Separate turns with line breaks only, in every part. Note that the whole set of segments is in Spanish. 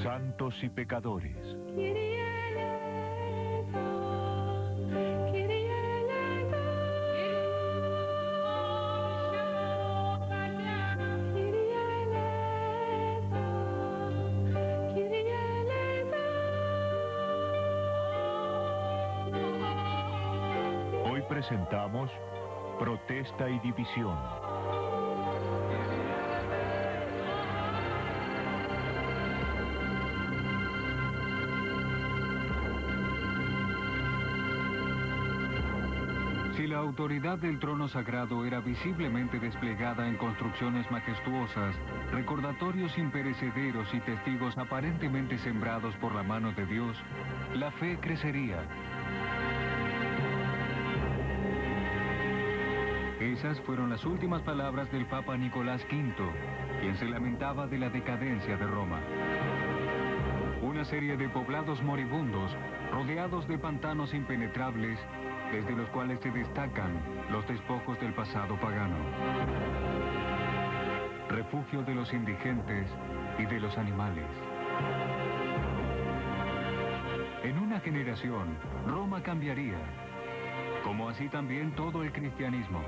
santos y pecadores. Hoy presentamos Protesta y División.
Si la autoridad del trono sagrado era visiblemente desplegada en construcciones majestuosas, recordatorios imperecederos y testigos aparentemente sembrados por la mano de Dios, la fe crecería. Esas fueron las últimas palabras del Papa Nicolás V, quien se lamentaba de la decadencia de Roma. Una serie de poblados moribundos, rodeados de pantanos impenetrables, desde los cuales se destacan los despojos del pasado pagano. Refugio de los indigentes y de los animales. En una generación, Roma cambiaría, como así también todo el cristianismo.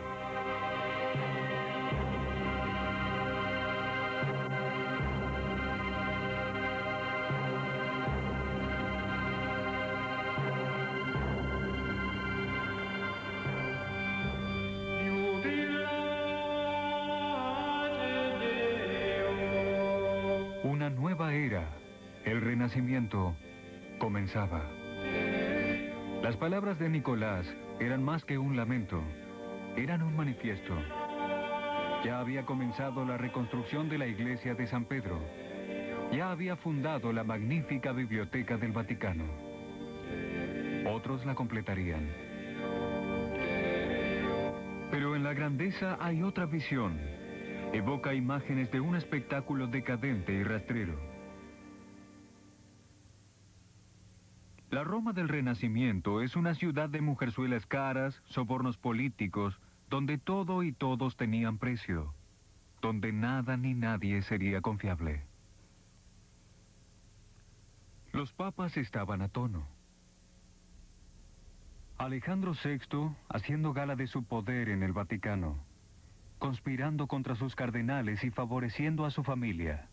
Una nueva era, el Renacimiento, comenzaba. Las palabras de Nicolás eran más que un lamento, eran un manifiesto. Ya había comenzado la reconstrucción de la iglesia de San Pedro. Ya había fundado la magnífica biblioteca del Vaticano. Otros la completarían. Pero en la grandeza hay otra visión. Evoca imágenes de un espectáculo decadente y rastrero. La Roma del Renacimiento es una ciudad de mujerzuelas caras, sobornos políticos, donde todo y todos tenían precio, donde nada ni nadie sería confiable. Los papas estaban a tono. Alejandro VI haciendo gala de su poder en el Vaticano, conspirando contra sus cardenales y favoreciendo a su familia.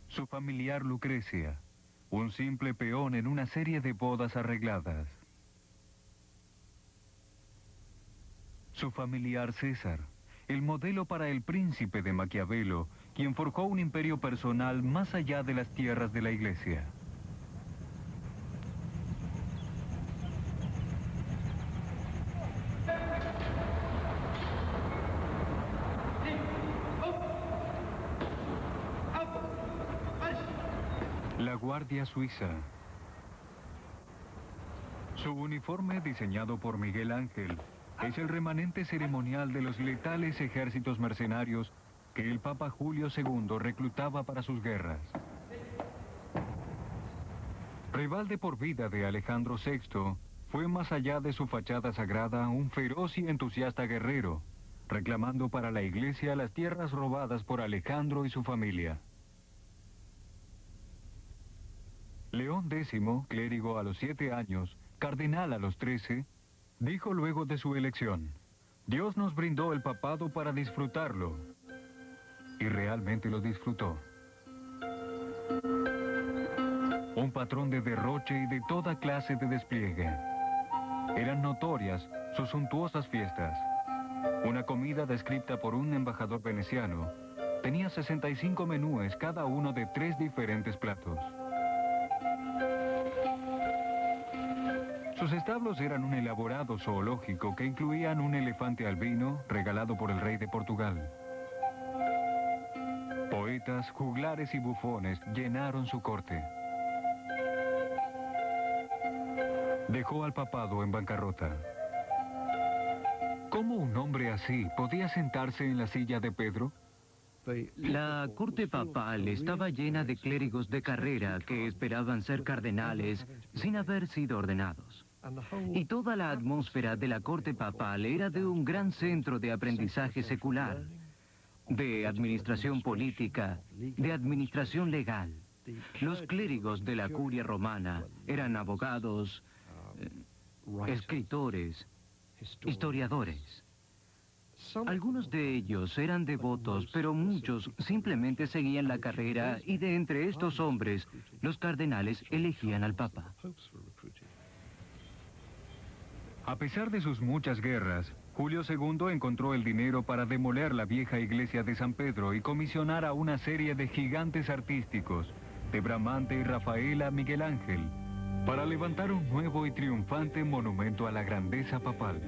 Su familiar Lucrecia, un simple peón en una serie de bodas arregladas. Su familiar César, el modelo para el príncipe de Maquiavelo, quien forjó un imperio personal más allá de las tierras de la iglesia. La Guardia Suiza. Su uniforme, diseñado por Miguel Ángel, es el remanente ceremonial de los letales ejércitos mercenarios que el Papa Julio II reclutaba para sus guerras. Rival de por vida de Alejandro VI, fue más allá de su fachada sagrada un feroz y entusiasta guerrero, reclamando para la iglesia las tierras robadas por Alejandro y su familia. León X, clérigo a los 7 años, cardenal a los 13, dijo luego de su elección: Dios nos brindó el papado para disfrutarlo. Y realmente lo disfrutó. Un patrón de derroche y de toda clase de despliegue. Eran notorias sus suntuosas fiestas. Una comida descrita por un embajador veneciano tenía 65 menúes, cada uno de 3 diferentes platos. Sus establos eran un elaborado zoológico que incluían un elefante albino regalado por el rey de Portugal. Poetas, juglares y bufones llenaron su corte. Dejó al papado en bancarrota. ¿Cómo un hombre así podía sentarse en la silla de Pedro?
La corte papal estaba llena de clérigos de carrera que esperaban ser cardenales sin haber sido ordenados. Y toda la atmósfera de la corte papal era de un gran centro de aprendizaje secular. de administración política, de administración legal. Los clérigos de la curia romana eran abogados, escritores, historiadores. Algunos de ellos eran devotos, pero muchos simplemente seguían la carrera y de entre estos hombres, los cardenales elegían al Papa.
A pesar de sus muchas guerras, Julio II encontró el dinero para demoler la vieja iglesia de San Pedro y comisionar a una serie de gigantes artísticos, de Bramante y Rafael a Miguel Ángel, para levantar un nuevo y triunfante monumento a la grandeza papal.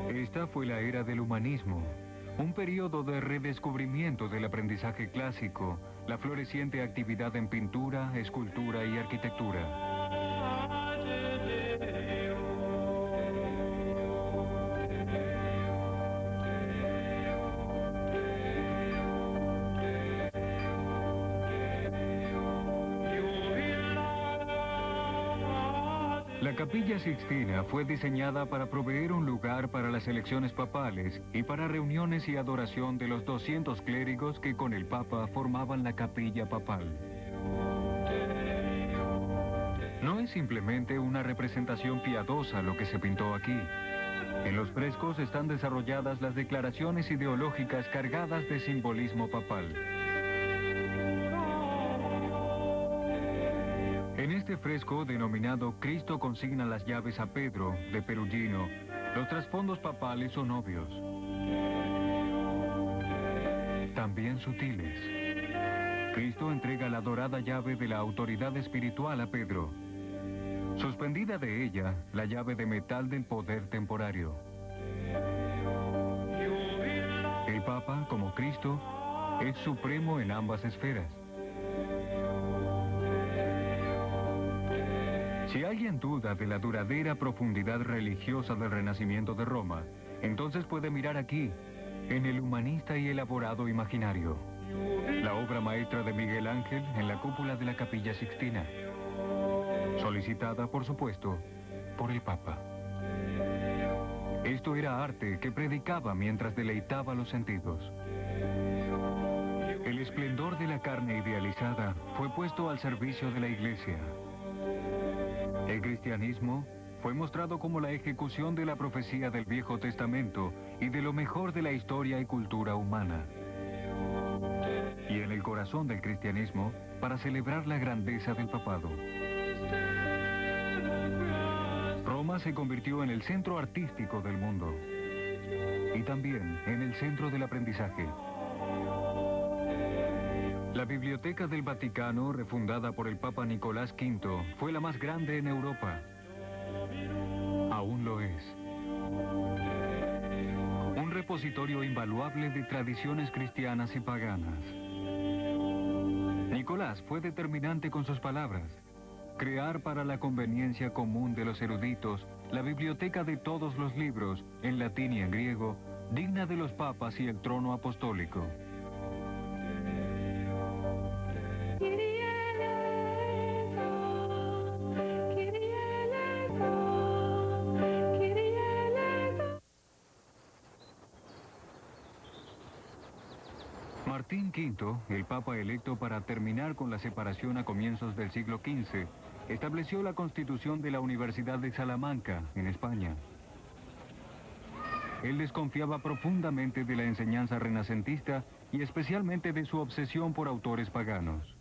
Esta fue la era del humanismo, un periodo de redescubrimiento del aprendizaje clásico, la floreciente actividad en pintura, escultura y arquitectura. La Capilla Sixtina fue diseñada para proveer un lugar para las elecciones papales y para reuniones y adoración de los 200 clérigos que con el Papa formaban la capilla papal. No es simplemente una representación piadosa lo que se pintó aquí. En los frescos están desarrolladas las declaraciones ideológicas cargadas de simbolismo papal. En este fresco, denominado Cristo consigna las llaves a Pedro, de Perugino, los trasfondos papales son obvios. También sutiles. Cristo entrega la dorada llave de la autoridad espiritual a Pedro. Suspendida de ella, la llave de metal del poder temporario. El Papa, como Cristo, es supremo en ambas esferas. Si alguien duda de la duradera profundidad religiosa del Renacimiento de Roma, entonces puede mirar aquí, en el humanista y elaborado imaginario, la obra maestra de Miguel Ángel en la cúpula de la Capilla Sixtina, solicitada, por supuesto, por el Papa. Esto era arte que predicaba mientras deleitaba los sentidos. El esplendor de la carne idealizada fue puesto al servicio de la Iglesia. El cristianismo fue mostrado como la ejecución de la profecía del Viejo Testamento y de lo mejor de la historia y cultura humana. Y en el corazón del cristianismo, para celebrar la grandeza del papado. Roma se convirtió en el centro artístico del mundo y también en el centro del aprendizaje. La Biblioteca del Vaticano, refundada por el Papa Nicolás V, fue la más grande en Europa. Aún lo es. Un repositorio invaluable de tradiciones cristianas y paganas. Nicolás fue determinante con sus palabras. Crear para la conveniencia común de los eruditos la biblioteca de todos los libros, en latín y en griego, digna de los papas y el trono apostólico. Martín V, el papa electo para terminar con la separación a comienzos del siglo XV, estableció la constitución de la Universidad de Salamanca, en España. Él desconfiaba profundamente de la enseñanza renacentista y especialmente de su obsesión por autores paganos.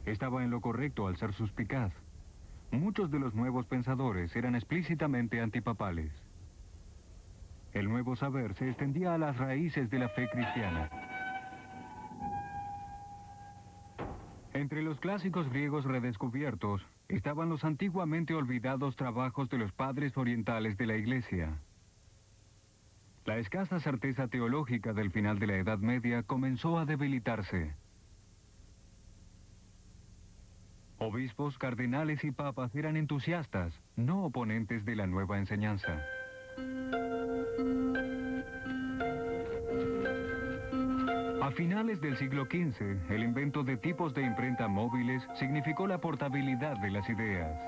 Estaba en lo correcto al ser suspicaz. Muchos de los nuevos pensadores eran explícitamente antipapales. El nuevo saber se extendía a las raíces de la fe cristiana. Entre los clásicos griegos redescubiertos estaban los antiguamente olvidados trabajos de los padres orientales de la Iglesia. La escasa certeza teológica del final de la Edad Media comenzó a debilitarse. Obispos, cardenales y papas eran entusiastas, no oponentes de la nueva A finales del siglo XV, el invento de tipos de imprenta móviles significó la portabilidad de las ideas.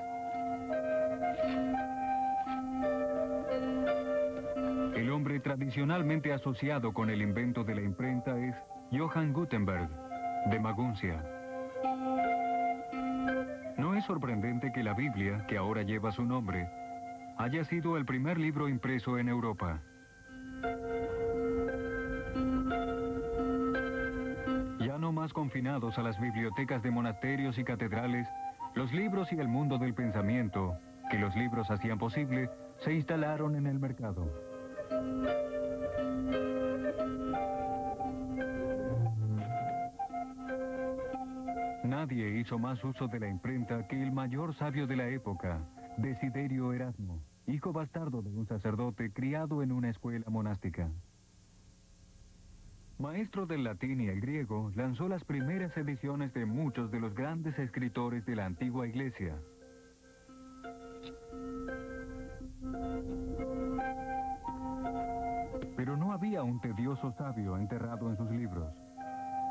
El hombre tradicionalmente asociado con el invento de la imprenta es Johann Gutenberg, de Maguncia. No es sorprendente que la Biblia, que ahora lleva su nombre, haya sido el primer libro impreso en Europa. Ya no más confinados a las bibliotecas de monasterios y catedrales, los libros y el mundo del pensamiento, que los libros hacían posible, se instalaron en el mercado. Nadie hizo más uso de la imprenta que el mayor sabio de la época, Desiderio Erasmo, hijo bastardo de un sacerdote criado en una escuela monástica. Maestro del latín y el griego, lanzó las primeras ediciones de muchos de los grandes escritores de la antigua iglesia. Pero no había un tedioso sabio enterrado en sus libros.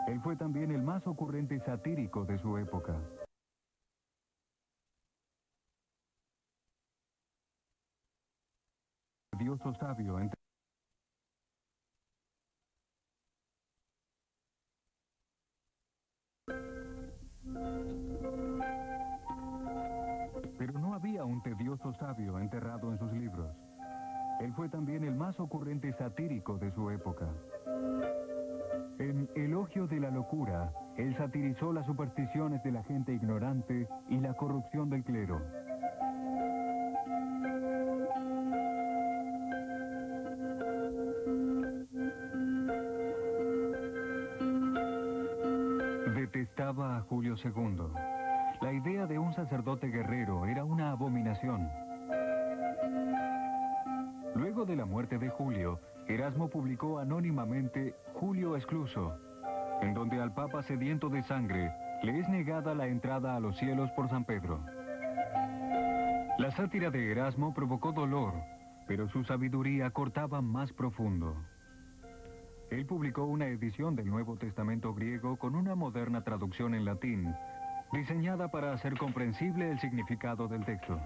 Él fue también el más ocurrente satírico de su época. Tedioso sabio Pero no había un tedioso sabio enterrado en sus libros. Él fue también el más ocurrente satírico de su época. En Elogio de la locura, él satirizó las supersticiones de la gente ignorante y la corrupción del clero. Detestaba a Julio II. La idea de un sacerdote guerrero era una abominación. Luego de la muerte de Julio, Erasmo publicó anónimamente Julio Excluso, en donde al Papa sediento de sangre le es negada la entrada a los cielos por San Pedro. La sátira de Erasmo provocó dolor, pero su sabiduría cortaba más profundo. Él publicó una edición del Nuevo Testamento griego con una moderna traducción en latín, diseñada para hacer comprensible el significado del texto.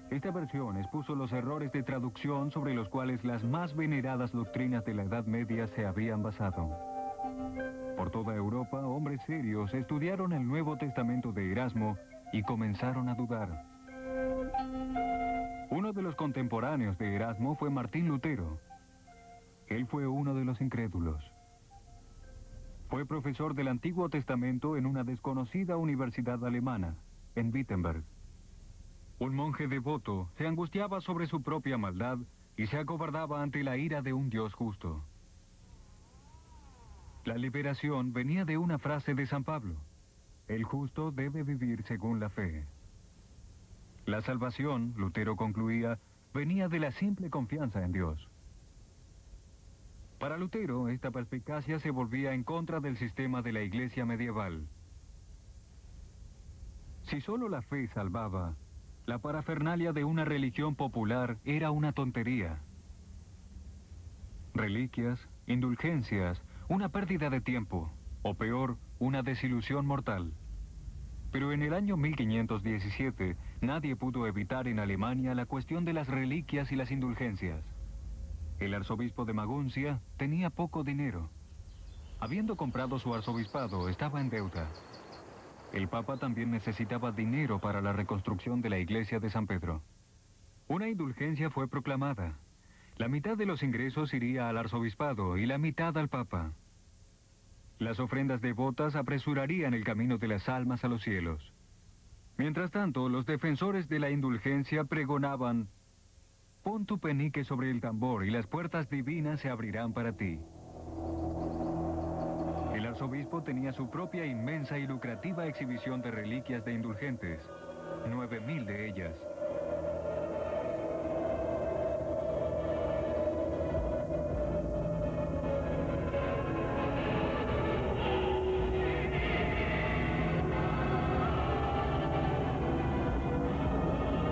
Esta versión expuso los errores de traducción sobre los cuales las más veneradas doctrinas de la Edad Media se habían basado. Por toda Europa, hombres serios estudiaron el Nuevo Testamento de Erasmo y comenzaron a dudar. Uno de los contemporáneos de Erasmo fue Martín Lutero. Él fue uno de los incrédulos. Fue profesor del Antiguo Testamento en una desconocida universidad alemana, en Wittenberg. Un monje devoto se angustiaba sobre su propia maldad y se acobardaba ante la ira de un Dios justo. La liberación venía de una frase de San Pablo: el justo debe vivir según la fe. La salvación, Lutero concluía, venía de la simple confianza en Dios. Para Lutero, esta perspicacia se volvía en contra del sistema de la iglesia medieval. Si solo la fe salvaba, la parafernalia de una religión popular era una tontería. Reliquias, indulgencias, una pérdida de tiempo, o peor, una desilusión mortal. Pero en el año 1517, nadie pudo evitar en Alemania la cuestión de las reliquias y las indulgencias. El arzobispo de Maguncia tenía poco dinero. Habiendo comprado su arzobispado, estaba en deuda. El Papa también necesitaba dinero para la reconstrucción de la iglesia de San Pedro. Una indulgencia fue proclamada. La mitad de los ingresos iría al arzobispado y la mitad al Papa. Las ofrendas devotas apresurarían el camino de las almas a los cielos. Mientras tanto, los defensores de la indulgencia pregonaban: pon tu penique sobre el tambor y las puertas divinas se abrirán para ti. El arzobispo tenía su propia inmensa y lucrativa exhibición de reliquias de indulgentes, 9.000 de ellas.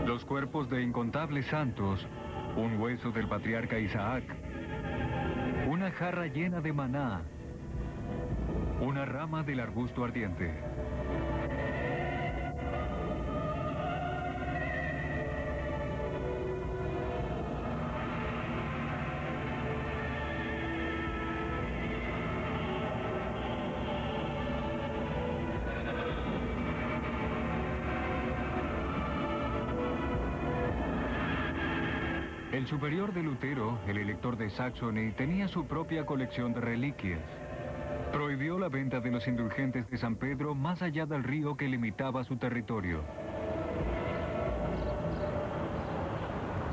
Los cuerpos de incontables santos, un hueso del patriarca Isaac, una jarra llena de maná, una rama del arbusto ardiente. El superior de Lutero, el elector de Saxony, tenía su propia colección de reliquias. Prohibió la venta de los indulgentes de San Pedro más allá del río que limitaba su territorio.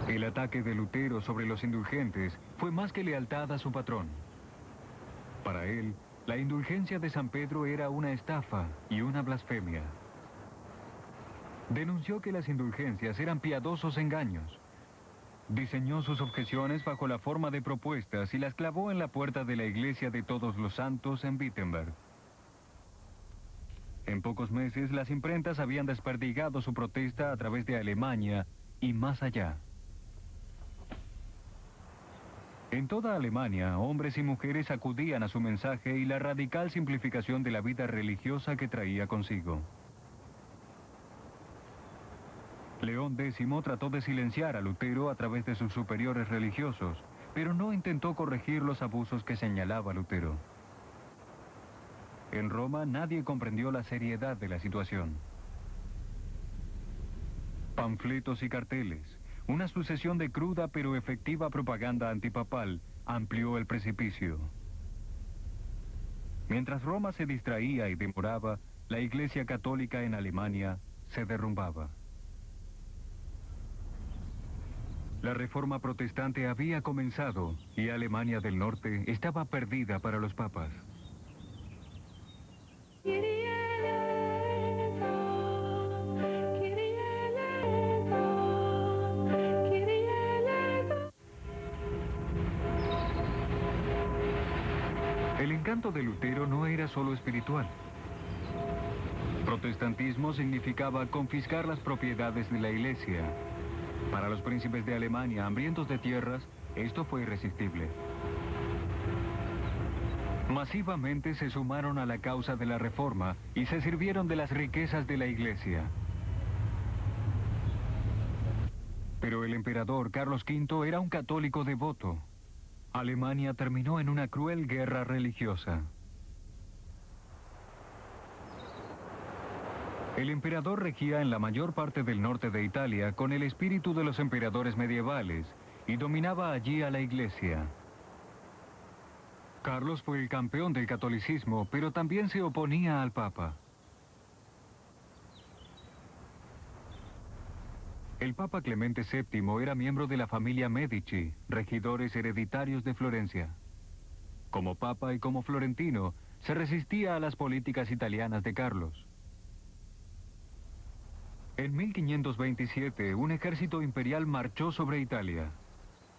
El ataque de Lutero sobre los indulgentes fue más que lealtad a su patrón. Para él, la indulgencia de San Pedro era una estafa y una blasfemia. Denunció que las indulgencias eran piadosos engaños. Diseñó sus objeciones bajo la forma de propuestas y las clavó en la puerta de la iglesia de Todos los Santos en Wittenberg. En pocos meses, las imprentas habían desperdigado su protesta a través de Alemania y más allá. En toda Alemania, hombres y mujeres acudían a su mensaje y la radical simplificación de la vida religiosa que traía consigo. León X trató de silenciar a Lutero a través de sus superiores religiosos, pero no intentó corregir los abusos que señalaba Lutero. En Roma nadie comprendió la seriedad de la situación. Panfletos y carteles, una sucesión de cruda pero efectiva propaganda antipapal, amplió el precipicio. Mientras Roma se distraía y demoraba, la Iglesia Católica en Alemania se derrumbaba. La reforma protestante había comenzado y Alemania del Norte estaba perdida para los papas. El encanto de Lutero no era solo espiritual. Protestantismo significaba confiscar las propiedades de la Iglesia. Para los príncipes de Alemania, hambrientos de tierras, esto fue irresistible. Masivamente se sumaron a la causa de la reforma y se sirvieron de las riquezas de la Iglesia. Pero el emperador Carlos V era un católico devoto. Alemania terminó en una cruel guerra religiosa. El emperador regía en la mayor parte del norte de Italia con el espíritu de los emperadores medievales y dominaba allí a la Iglesia. Carlos fue el campeón del catolicismo, pero también se oponía al Papa. El Papa Clemente VII era miembro de la familia Medici, regidores hereditarios de Florencia. Como Papa y como florentino, se resistía a las políticas italianas de Carlos. En 1527, un ejército imperial marchó sobre Italia.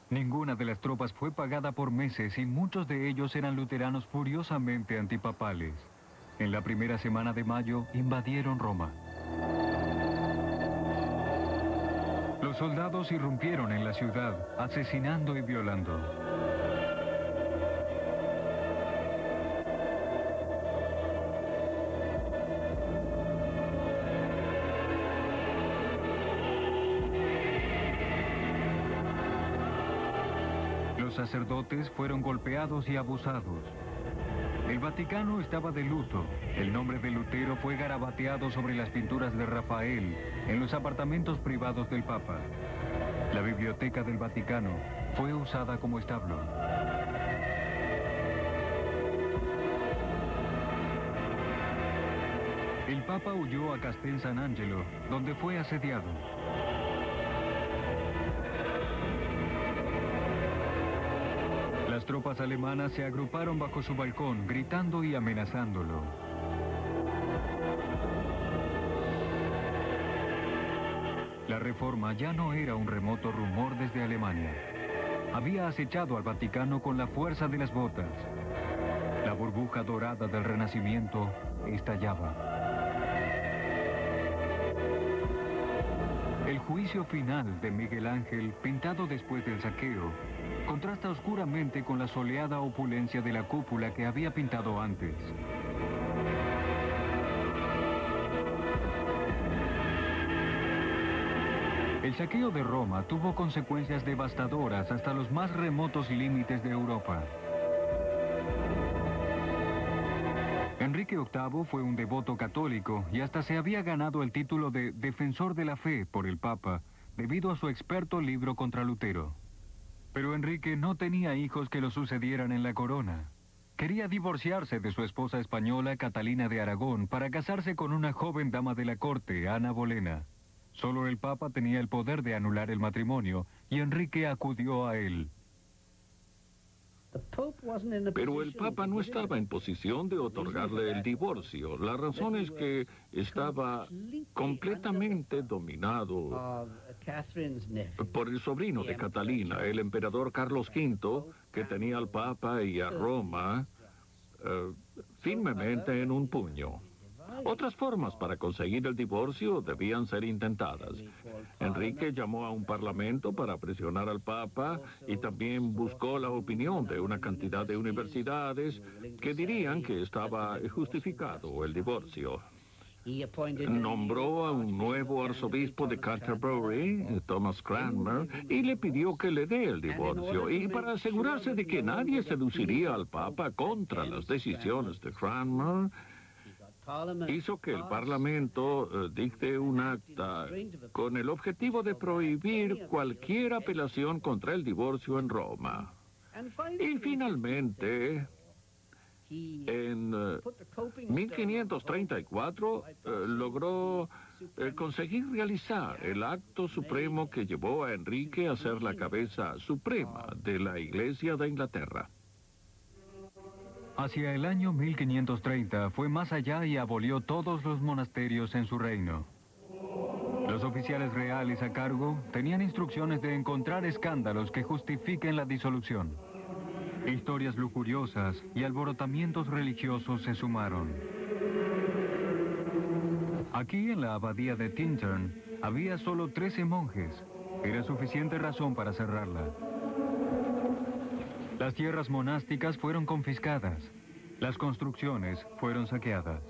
Ninguna de las tropas fue pagada por meses y muchos de ellos eran luteranos furiosamente antipapales. En la primera semana de mayo, invadieron Roma. Los soldados irrumpieron en la ciudad, asesinando y violando. Los sacerdotes fueron golpeados y abusados. El Vaticano estaba de luto. El nombre de Lutero fue garabateado sobre las pinturas de Rafael en los apartamentos privados del Papa. La biblioteca del Vaticano fue usada como establo. El Papa huyó a Castel San Angelo, donde fue asediado. Las tropas alemanas se agruparon bajo su balcón, gritando y amenazándolo. La reforma ya no era un remoto rumor desde Alemania. Había acechado al Vaticano con la fuerza de las botas. La burbuja dorada del Renacimiento estallaba. El juicio final de Miguel Ángel, pintado después del saqueo, contrasta oscuramente con la soleada opulencia de la cúpula que había pintado antes. saqueo de Roma tuvo consecuencias devastadoras hasta los más remotos límites de Europa. Enrique VIII fue un devoto católico y hasta se había ganado el título de Defensor de la Fe por el Papa, debido a su experto libro contra Lutero. Pero Enrique no tenía hijos que lo sucedieran en la corona. Quería divorciarse de su esposa española Catalina de Aragón para casarse con una joven dama de la corte, Ana Bolena. Solo el Papa tenía el poder de anular el matrimonio y Enrique acudió a él.
Pero el Papa no estaba en posición de otorgarle el divorcio. La razón es que estaba completamente dominado por el sobrino de Catalina, el emperador Carlos V, que tenía al Papa y a Roma firmemente en un puño. Otras formas para conseguir el divorcio debían ser intentadas. Enrique llamó a un parlamento para presionar al Papa y también buscó la opinión de una cantidad de universidades que dirían que estaba justificado el divorcio. Nombró a un nuevo arzobispo de Canterbury, Thomas Cranmer, y le pidió que le dé el divorcio. Y para asegurarse de que nadie seduciría al Papa contra las decisiones de Cranmer, hizo que el Parlamento dicte un acta con el objetivo de prohibir cualquier apelación contra el divorcio en Roma. Y finalmente, en 1534, logró conseguir realizar el acto supremo que llevó a Enrique a ser la cabeza suprema de la Iglesia de Inglaterra.
Hacia el año 1530 fue más allá y abolió todos los monasterios en su reino. Los oficiales reales a cargo tenían instrucciones de encontrar escándalos que justifiquen la disolución. Historias lujuriosas y alborotamientos religiosos se sumaron. Aquí en la abadía de Tintern había solo 13 monjes. Era suficiente razón para cerrarla. Las tierras monásticas fueron confiscadas. Las construcciones fueron saqueadas.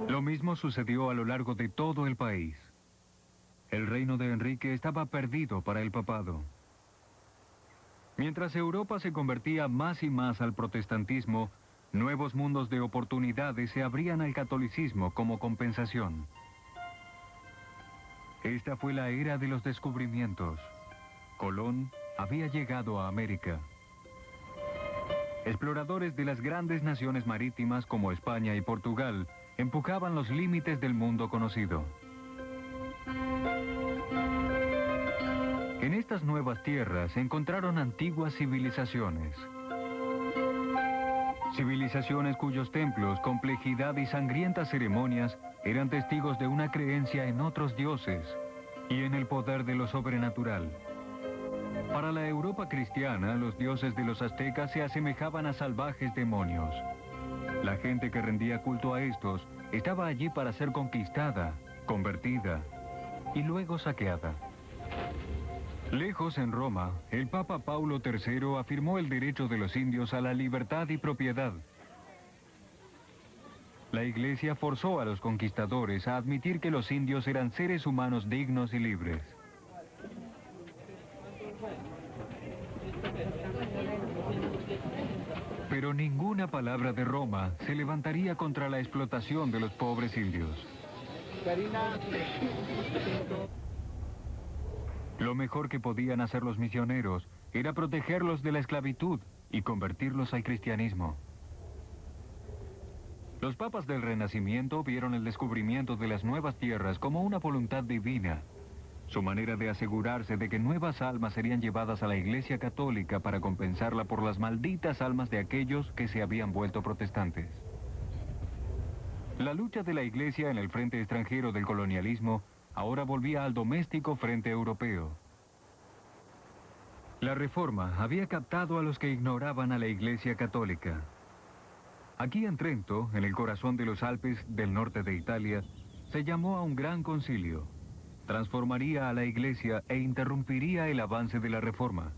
Lo mismo sucedió a lo largo de todo el país. El reino de Enrique estaba perdido para el papado. Mientras Europa se convertía más y más al protestantismo, nuevos mundos de oportunidades se abrían al catolicismo como compensación. Esta fue la era de los descubrimientos. Colón había llegado a América. Exploradores de las grandes naciones marítimas como España y Portugal empujaban los límites del mundo conocido. En estas nuevas tierras se encontraron antiguas civilizaciones. Civilizaciones cuyos templos, complejidad y sangrientas ceremonias eran testigos de una creencia en otros dioses y en el poder de lo sobrenatural. Para la Europa cristiana, los dioses de los aztecas se asemejaban a salvajes demonios. La gente que rendía culto a estos estaba allí para ser conquistada, convertida y luego saqueada. Lejos en Roma, el Papa Paulo III afirmó el derecho de los indios a la libertad y propiedad. La Iglesia forzó a los conquistadores a admitir que los indios eran seres humanos dignos y libres. Pero ninguna palabra de Roma se levantaría contra la explotación de los pobres indios. Lo mejor que podían hacer los misioneros era protegerlos de la esclavitud y convertirlos al cristianismo. Los papas del Renacimiento vieron el descubrimiento de las nuevas tierras como una voluntad divina. Su manera de asegurarse de que nuevas almas serían llevadas a la Iglesia Católica para compensarla por las malditas almas de aquellos que se habían vuelto protestantes. La lucha de la Iglesia en el frente extranjero del colonialismo ahora volvía al doméstico frente europeo. La Reforma había captado a los que ignoraban a la Iglesia Católica. Aquí en Trento, en el corazón de los Alpes del norte de Italia, se llamó a un gran concilio. Transformaría a la Iglesia e interrumpiría el avance de la Reforma.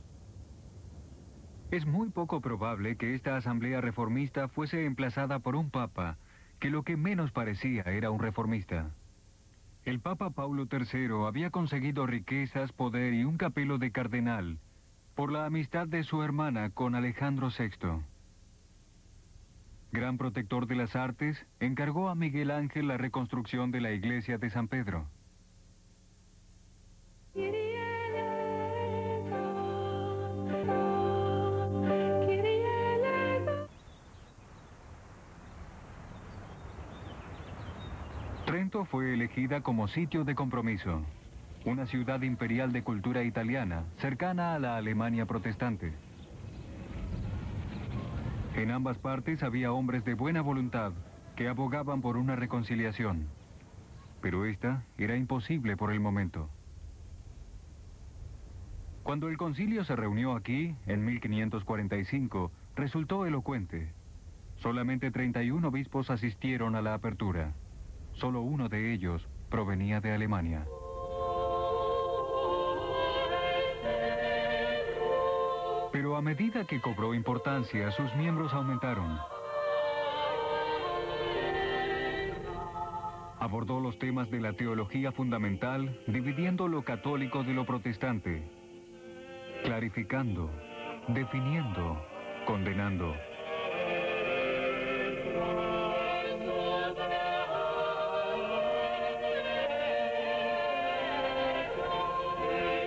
Es muy poco probable que esta asamblea reformista fuese emplazada por un papa que lo que menos parecía era un reformista. El Papa Paulo III había conseguido riquezas, poder y un capelo de cardenal por la amistad de su hermana con Alejandro VI. Gran protector de las artes, encargó a Miguel Ángel la reconstrucción de la iglesia de San Pedro. Trento fue elegida como sitio de compromiso, una ciudad imperial de cultura italiana, cercana a la Alemania protestante. En ambas partes había hombres de buena voluntad que abogaban por una reconciliación, pero esta era imposible por el momento. Cuando el concilio se reunió aquí, en 1545, resultó elocuente. Solamente 31 obispos asistieron a la apertura. Solo uno de ellos provenía de Alemania. Pero a medida que cobró importancia, sus miembros aumentaron. Abordó los temas de la teología fundamental, dividiendo lo católico de lo protestante, clarificando, definiendo, condenando.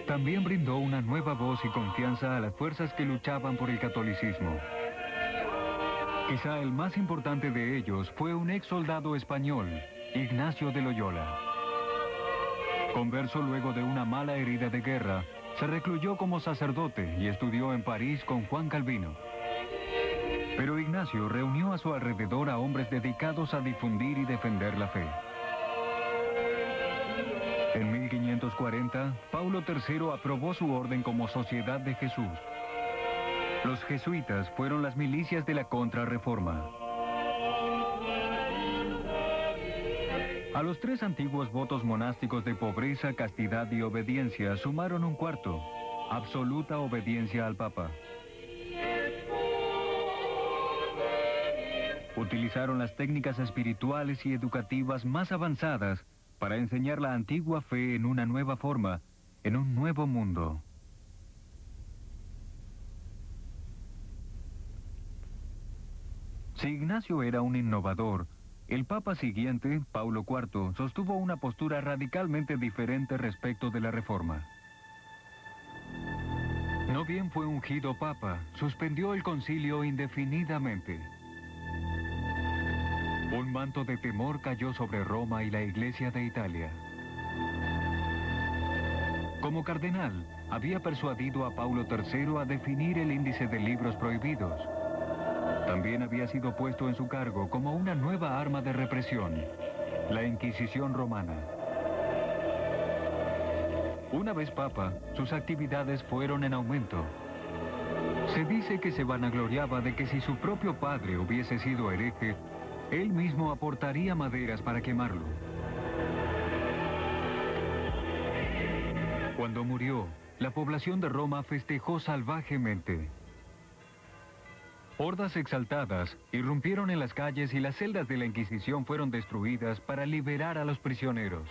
También brindó una nueva voz y confianza a las fuerzas que luchaban por el catolicismo. Quizá el más importante de ellos fue un ex soldado español, Ignacio de Loyola. Converso luego de una mala herida de guerra, se recluyó como sacerdote y estudió en París con Juan Calvino. Pero Ignacio reunió a su alrededor a hombres dedicados a difundir y defender la fe. En 1540, Paulo III aprobó su orden como Sociedad de Jesús. Los jesuitas fueron las milicias de la Contrarreforma. A los 3 antiguos votos monásticos de pobreza, castidad y obediencia sumaron un cuarto: absoluta obediencia al Papa. Utilizaron las técnicas espirituales y educativas más avanzadas para enseñar la antigua fe en una nueva forma, en un nuevo mundo. Si Ignacio era un innovador, el Papa siguiente, Paulo IV, sostuvo una postura radicalmente diferente respecto de la Reforma. No bien fue ungido Papa, suspendió el concilio indefinidamente. Un manto de temor cayó sobre Roma y la Iglesia de Italia. Como cardenal, había persuadido a Paulo III a definir el índice de libros prohibidos. También había sido puesto en su cargo como una nueva arma de represión, la Inquisición romana. Una vez Papa, sus actividades fueron en aumento. Se dice que se vanagloriaba de que si su propio padre hubiese sido hereje, él mismo aportaría maderas para quemarlo. Cuando murió, la población de Roma festejó salvajemente. Hordas exaltadas irrumpieron en las calles y las celdas de la Inquisición fueron destruidas para liberar a los prisioneros.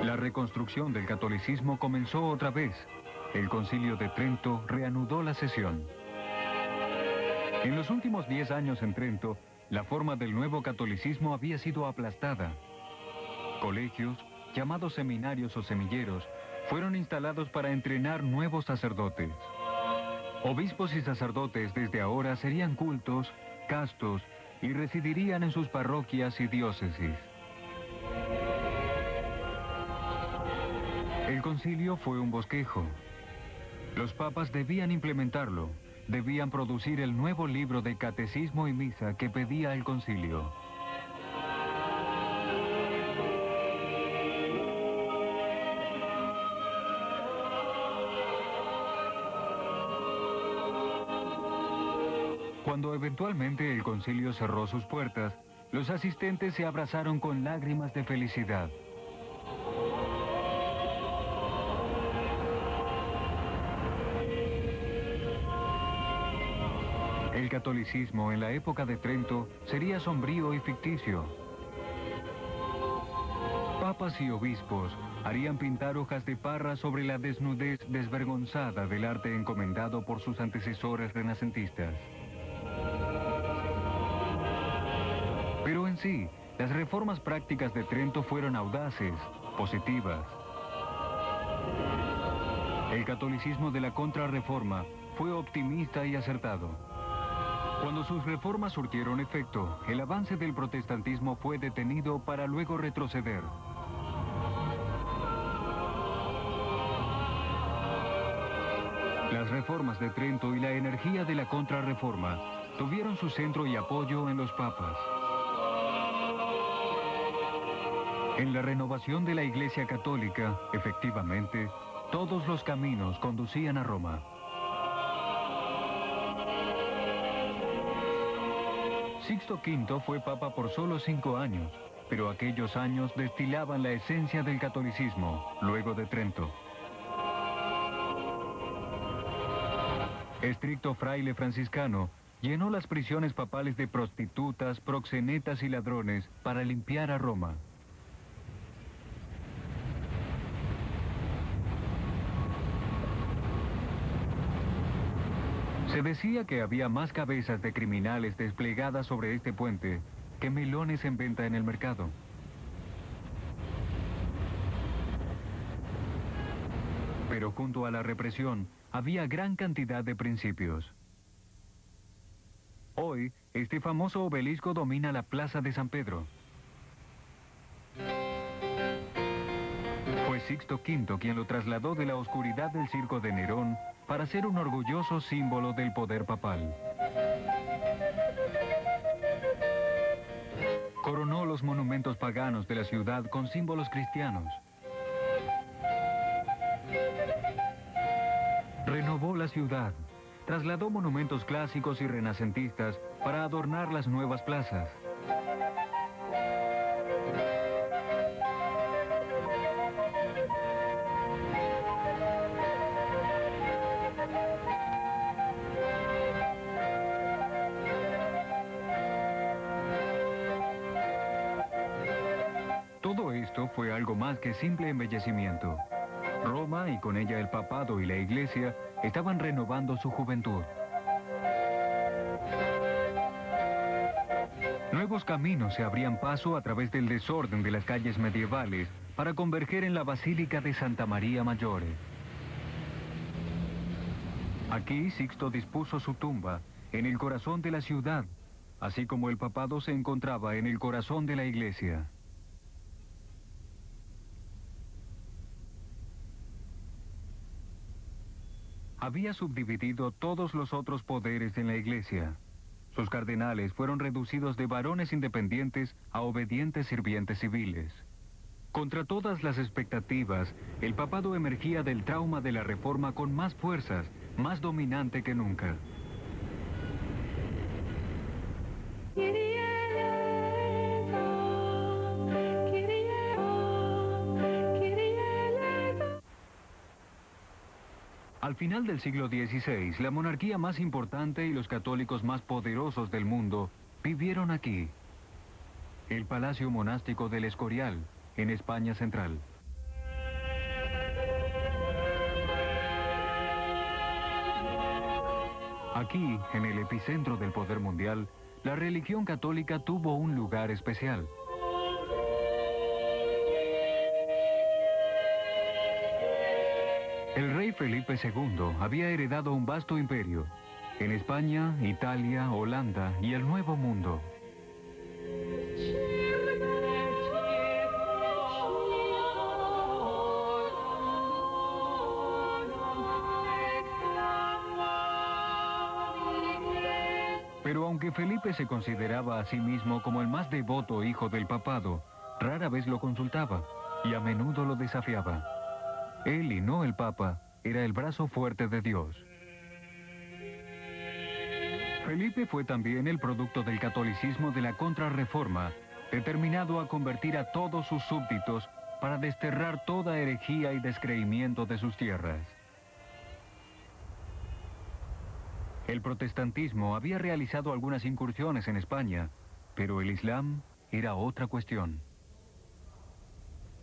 La reconstrucción del catolicismo comenzó otra vez. El Concilio de Trento reanudó la sesión. En los últimos 10 años en Trento, la forma del nuevo catolicismo había sido aplastada. Colegios, llamados seminarios o semilleros, fueron instalados para entrenar nuevos sacerdotes. Obispos y sacerdotes desde ahora serían cultos, castos y residirían en sus parroquias y diócesis. El concilio fue un bosquejo. Los papas debían implementarlo, debían producir el nuevo libro de catecismo y misa que pedía el concilio. Cuando eventualmente el concilio cerró sus puertas, los asistentes se abrazaron con lágrimas de felicidad. El catolicismo en la época de Trento sería sombrío y ficticio. Papas y obispos harían pintar hojas de parra sobre la desnudez desvergonzada del arte encomendado por sus antecesores renacentistas. Pero en sí, las reformas prácticas de Trento fueron audaces, positivas. El catolicismo de la Contrarreforma fue optimista y acertado. Cuando sus reformas surtieron efecto, el avance del protestantismo fue detenido para luego retroceder. Las reformas de Trento y la energía de la Contrarreforma tuvieron su centro y apoyo en los papas. En la renovación de la Iglesia Católica, efectivamente, todos los caminos conducían a Roma. Sixto V fue papa por solo 5 años, pero aquellos años destilaban la esencia del catolicismo, luego de Trento. Estricto fraile franciscano, llenó las prisiones papales de prostitutas, proxenetas y ladrones para limpiar a Roma. Se decía que había más cabezas de criminales desplegadas sobre este puente que melones en venta en el mercado. Pero junto a la represión había gran cantidad de principios. Hoy, este famoso obelisco domina la Plaza de San Pedro. Fue Sixto V quien lo trasladó de la oscuridad del circo de Nerón para ser un orgulloso símbolo del poder papal. Coronó los monumentos paganos de la ciudad con símbolos cristianos. Renovó la ciudad, trasladó monumentos clásicos y renacentistas para adornar las nuevas plazas. Todo esto fue algo más que simple embellecimiento. Roma, y con ella el papado y la iglesia, estaban renovando su juventud. Nuevos caminos se abrían paso a través del desorden de las calles medievales para converger en la Basílica de Santa María Maggiore. Aquí Sixto dispuso su tumba, en el corazón de la ciudad, así como el papado se encontraba en el corazón de la iglesia. Había subdividido todos los otros poderes en la iglesia. Sus cardenales fueron reducidos de varones independientes a obedientes sirvientes civiles. Contra todas las expectativas, el papado emergía del trauma de la reforma con más fuerzas, más dominante que nunca. Al final del siglo XVI, la monarquía más importante y los católicos más poderosos del mundo vivieron aquí. El Palacio Monástico del Escorial, en España Central. Aquí, en el epicentro del poder mundial, la religión católica tuvo un lugar especial. El rey Felipe II había heredado un vasto imperio, en España, Italia, Holanda y el Nuevo Mundo. Pero aunque Felipe se consideraba a sí mismo como el más devoto hijo del papado, rara vez lo consultaba y a menudo lo desafiaba. Él, y no el Papa, era el brazo fuerte de Dios. Felipe fue también el producto del catolicismo de la Contrarreforma, determinado a convertir a todos sus súbditos para desterrar toda herejía y descreimiento de sus tierras. El protestantismo había realizado algunas incursiones en España, pero el Islam era otra cuestión.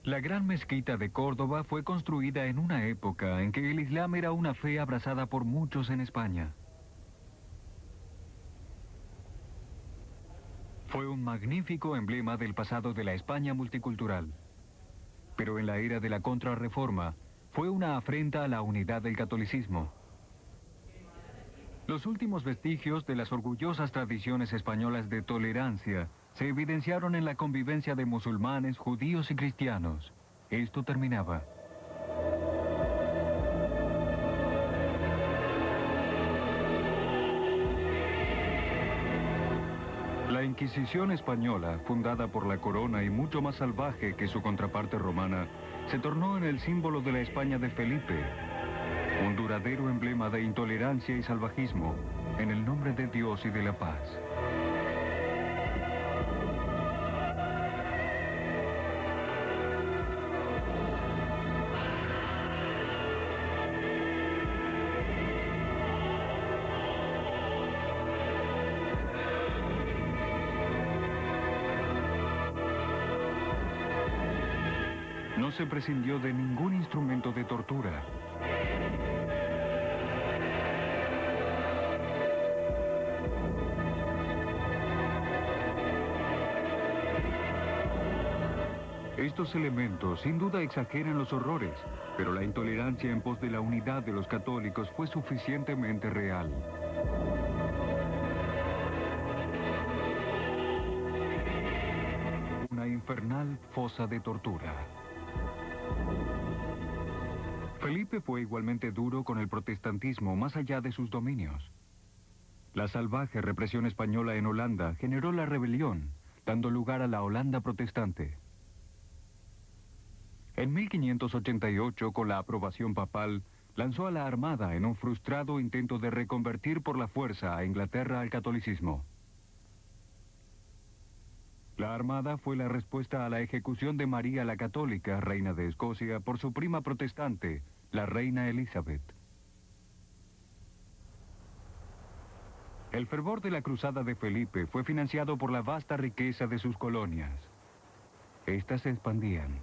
La gran mezquita de Córdoba fue construida en una época en que el Islam era una fe abrazada por muchos en España. Fue un magnífico emblema del pasado de la España multicultural. Pero en la era de la Contrarreforma, fue una afrenta a la unidad del catolicismo. Los últimos vestigios de las orgullosas tradiciones españolas de tolerancia se evidenciaron en la convivencia de musulmanes, judíos y cristianos. Esto terminaba. La Inquisición española, fundada por la corona y mucho más salvaje que su contraparte romana, se tornó en el símbolo de la España de Felipe, un duradero emblema de intolerancia y salvajismo, en el nombre de Dios y de la paz. No se prescindió de ningún instrumento de tortura. Estos elementos sin duda exageran los horrores, pero la intolerancia en pos de la unidad de los católicos fue suficientemente real. Una infernal fosa de tortura. Felipe fue igualmente duro con el protestantismo más allá de sus dominios. La salvaje represión española en Holanda generó la rebelión, dando lugar a la Holanda protestante. En 1588, con la aprobación papal, lanzó a la armada en un frustrado intento de reconvertir por la fuerza a Inglaterra al catolicismo. La armada fue la respuesta a la ejecución de María la Católica, reina de Escocia, por su prima protestante, la reina Elizabeth. El fervor de la cruzada de Felipe fue financiado por la vasta riqueza de sus colonias. Estas se expandían.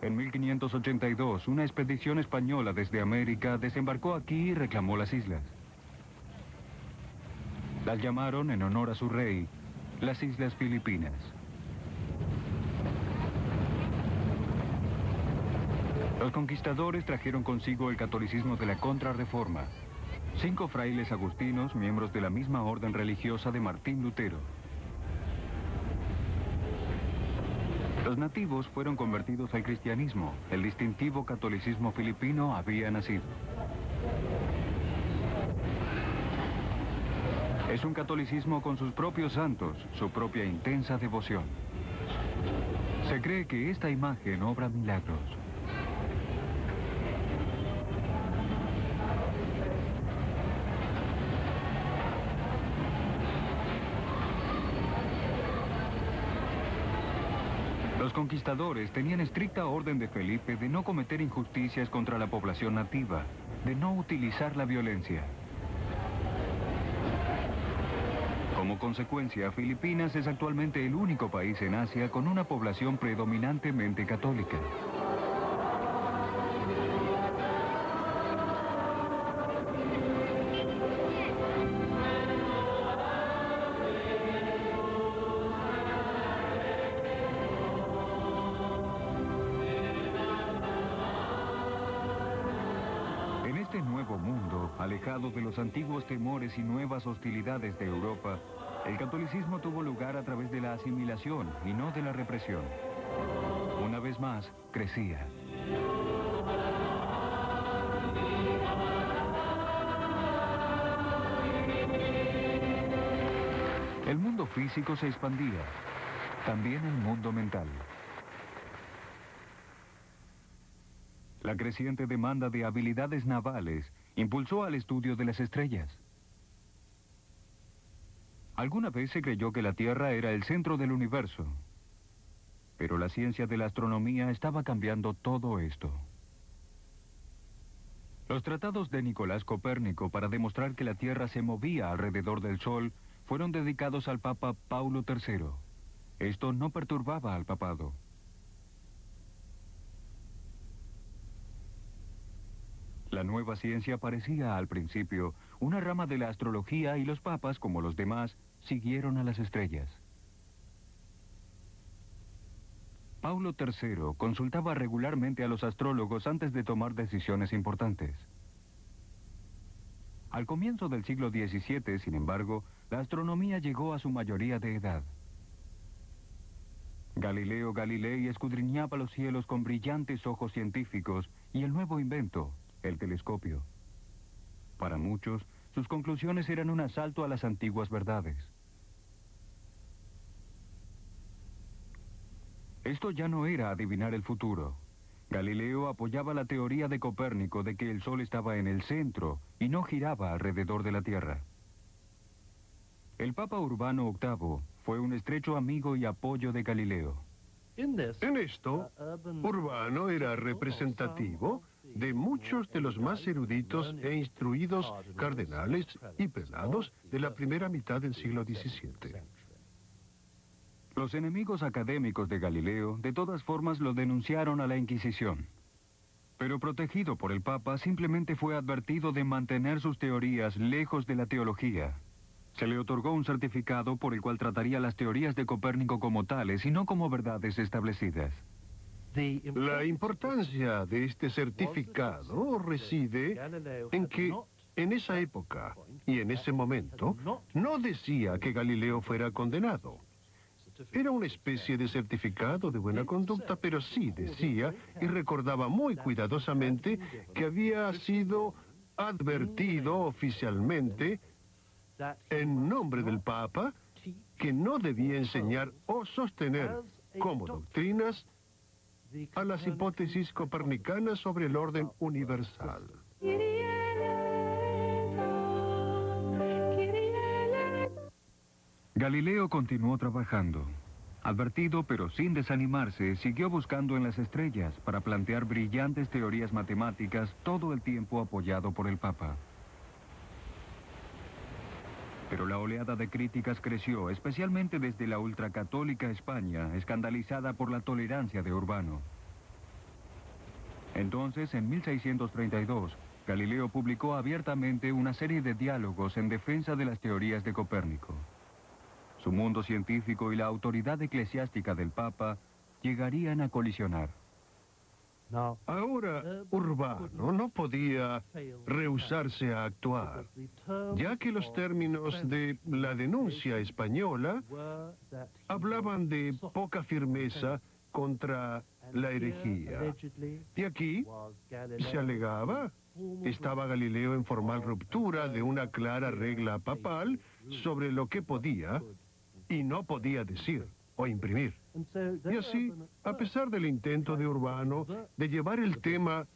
En 1582, una expedición española desde América desembarcó aquí y reclamó las islas. Las llamaron, en honor a su rey, las Islas Filipinas. Los conquistadores trajeron consigo el catolicismo de la Contrarreforma. 5 frailes agustinos, miembros de la misma orden religiosa de Martín Lutero. Los nativos fueron convertidos al cristianismo. El distintivo catolicismo filipino había nacido. Es un catolicismo con sus propios santos, su propia intensa devoción. Se cree que esta imagen obra milagros. Los conquistadores tenían estricta orden de Felipe de no cometer injusticias contra la población nativa, de no utilizar la violencia. Como consecuencia, Filipinas es actualmente el único país en Asia con una población predominantemente católica. En este nuevo mundo, alejado de los antiguos temores y nuevas hostilidades de Europa, el catolicismo tuvo lugar a través de la asimilación y no de la represión. Una vez más, crecía. El mundo físico se expandía, también el mundo mental. La creciente demanda de habilidades navales impulsó al estudio de las estrellas. Alguna vez se creyó que la Tierra era el centro del universo, pero la ciencia de la astronomía estaba cambiando todo esto. Los tratados de Nicolás Copérnico para demostrar que la Tierra se movía alrededor del Sol fueron dedicados al Papa Paulo III. Esto no perturbaba al papado. La nueva ciencia parecía al principio una rama de la astrología y los papas, como los demás, siguieron a las estrellas. Paulo III consultaba regularmente a los astrólogos antes de tomar decisiones importantes. Al comienzo del siglo XVII, sin embargo, la astronomía llegó a su mayoría de edad. Galileo Galilei escudriñaba los cielos con brillantes ojos científicos y el nuevo invento, el telescopio. Para muchos, sus conclusiones eran un asalto a las antiguas verdades. Esto ya no era adivinar el futuro. Galileo apoyaba la teoría de Copérnico de que el Sol estaba en el centro y no giraba alrededor de la Tierra. El Papa Urbano VIII fue un estrecho amigo y apoyo de Galileo.
En esto, Urbano era representativo de muchos de los más eruditos e instruidos cardenales y prelados de la primera mitad del siglo XVII.
Los enemigos académicos de Galileo de todas formas lo denunciaron a la Inquisición. Pero protegido por el Papa, simplemente fue advertido de mantener sus teorías lejos de la teología. Se le otorgó un certificado por el cual trataría las teorías de Copérnico como tales y no como verdades establecidas.
La importancia de este certificado reside en que en esa época y en ese momento no decía que Galileo fuera condenado. Era una especie de certificado de buena conducta, pero sí decía y recordaba muy cuidadosamente que había sido advertido oficialmente en nombre del Papa que no debía enseñar o sostener como doctrinas a las hipótesis copernicanas sobre el orden universal.
Galileo continuó trabajando. Advertido pero sin desanimarse, siguió buscando en las estrellas para plantear brillantes teorías matemáticas, todo el tiempo apoyado por el Papa. Pero la oleada de críticas creció, especialmente desde la ultracatólica España, escandalizada por la tolerancia de Urbano. Entonces, en 1632, Galileo publicó abiertamente una serie de diálogos en defensa de las teorías de Copérnico. Su mundo científico y la autoridad eclesiástica del Papa llegarían a colisionar.
Ahora, Urbano no podía rehusarse a actuar, ya que los términos de la denuncia española hablaban de poca firmeza contra la herejía. Y aquí se alegaba, estaba Galileo en formal ruptura de una clara regla papal sobre lo que podía y no podía decir o imprimir. Y así, a pesar del intento de Urbano de llevar el tema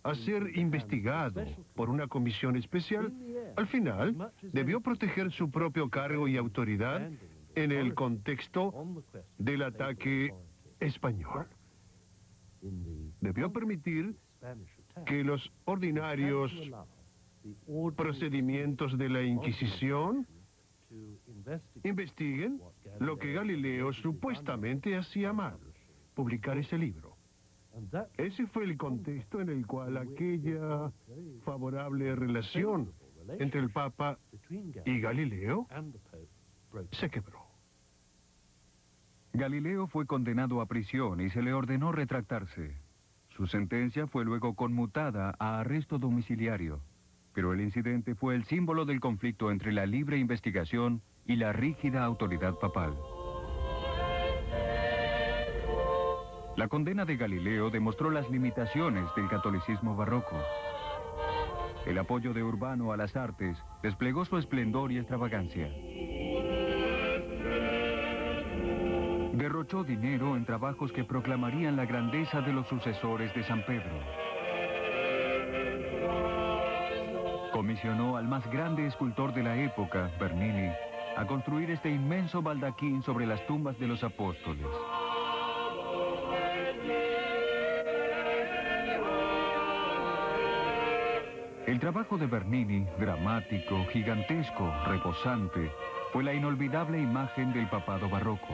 a ser investigado por una comisión especial, al final debió proteger su propio cargo y autoridad en el contexto del ataque español. Debió permitir que los ordinarios procedimientos de la Inquisición investiguen lo que Galileo supuestamente hacía mal, publicar ese libro. Ese fue el contexto en el cual aquella favorable relación entre el Papa y Galileo se quebró.
Galileo fue condenado a prisión y se le ordenó retractarse. Su sentencia fue luego conmutada a arresto domiciliario, pero el incidente fue el símbolo del conflicto entre la libre investigación y la rígida autoridad papal. La condena de Galileo demostró las limitaciones del catolicismo barroco. El apoyo de Urbano a las artes desplegó su esplendor y extravagancia. Derrochó dinero en trabajos que proclamarían la grandeza de los sucesores de San Pedro. Comisionó al más grande escultor de la época, Bernini, a construir este inmenso baldaquín sobre las tumbas de los apóstoles. El trabajo de Bernini, dramático, gigantesco, reposante, fue la inolvidable imagen del papado barroco.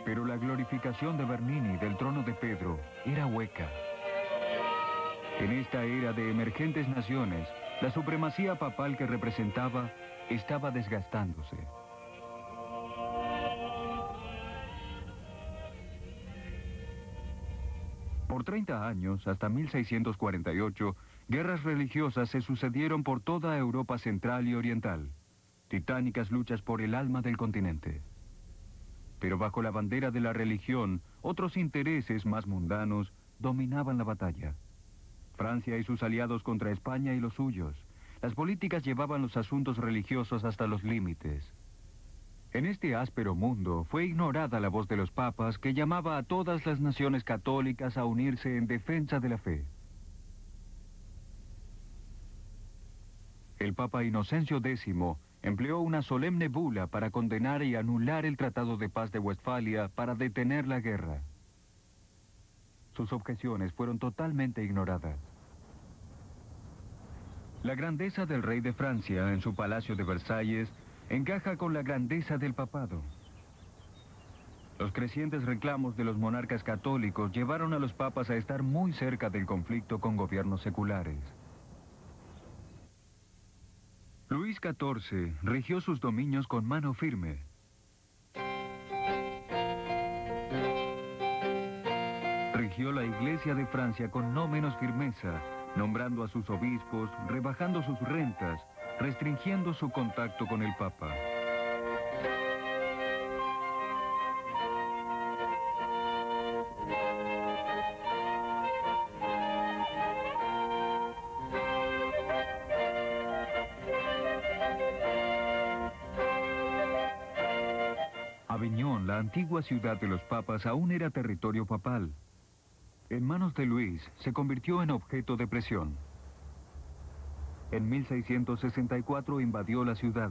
Pero la glorificación de Bernini del trono de Pedro era hueca. En esta era de emergentes naciones, la supremacía papal que representaba estaba desgastándose. Por 30 años, hasta 1648, guerras religiosas se sucedieron por toda Europa central y oriental. Titánicas luchas por el alma del continente. Pero bajo la bandera de la religión, otros intereses más mundanos dominaban la batalla. Francia y sus aliados contra España y los suyos. Las políticas llevaban los asuntos religiosos hasta los límites. En este áspero mundo fue ignorada la voz de los papas que llamaba a todas las naciones católicas a unirse en defensa de la fe. El Papa Inocencio X empleó una solemne bula para condenar y anular el Tratado de Paz de Westfalia para detener la guerra. Sus objeciones fueron totalmente ignoradas. La grandeza del rey de Francia en su palacio de Versalles encaja con la grandeza del papado. Los crecientes reclamos de los monarcas católicos llevaron a los papas a estar muy cerca del conflicto con gobiernos seculares. Luis XIV rigió sus dominios con mano firme. Rigió la Iglesia de Francia con no menos firmeza, nombrando a sus obispos, rebajando sus rentas, restringiendo su contacto con el Papa. Aviñón, la antigua ciudad de los papas, aún era territorio papal. En manos de Luis, se convirtió en objeto de presión. En 1664 invadió la ciudad.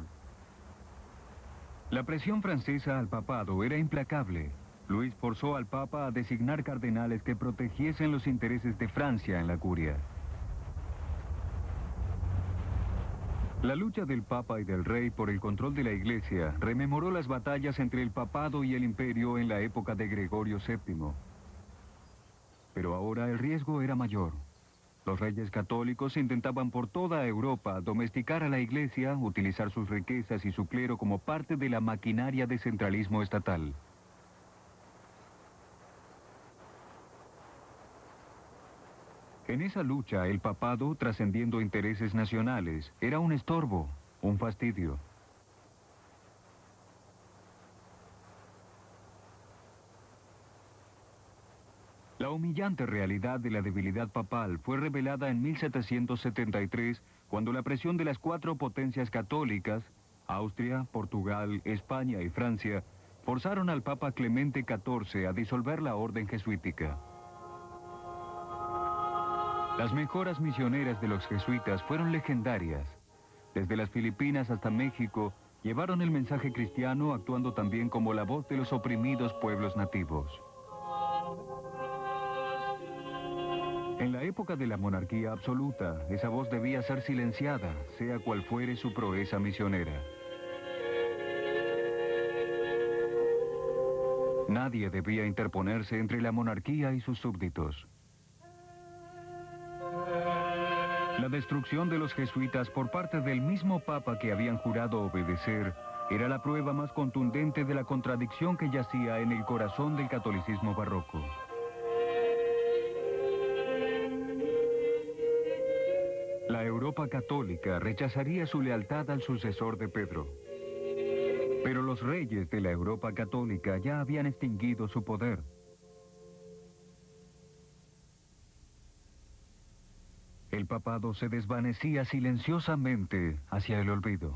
La presión francesa al papado era implacable. Luis forzó al papa a designar cardenales que protegiesen los intereses de Francia en la curia. La lucha del papa y del rey por el control de la iglesia rememoró las batallas entre el papado y el imperio en la época de Gregorio VII. Pero ahora el riesgo era mayor. Los reyes católicos intentaban por toda Europa domesticar a la iglesia, utilizar sus riquezas y su clero como parte de la maquinaria de centralismo estatal. En esa lucha, el papado, trascendiendo intereses nacionales, era un estorbo, un fastidio. La humillante realidad de la debilidad papal fue revelada en 1773, cuando la presión de las 4 potencias católicas, Austria, Portugal, España y Francia, forzaron al Papa Clemente XIV a disolver la orden jesuítica. Las mejoras misioneras de los jesuitas fueron legendarias. Desde las Filipinas hasta México, llevaron el mensaje cristiano actuando también como la voz de los oprimidos pueblos nativos. En la época de la monarquía absoluta, esa voz debía ser silenciada, sea cual fuere su proeza misionera. Nadie debía interponerse entre la monarquía y sus súbditos. La destrucción de los jesuitas por parte del mismo papa que habían jurado obedecer era la prueba más contundente de la contradicción que yacía en el corazón del catolicismo barroco. La Europa católica rechazaría su lealtad al sucesor de Pedro. Pero los reyes de la Europa católica ya habían extinguido su poder. El papado se desvanecía silenciosamente hacia el olvido.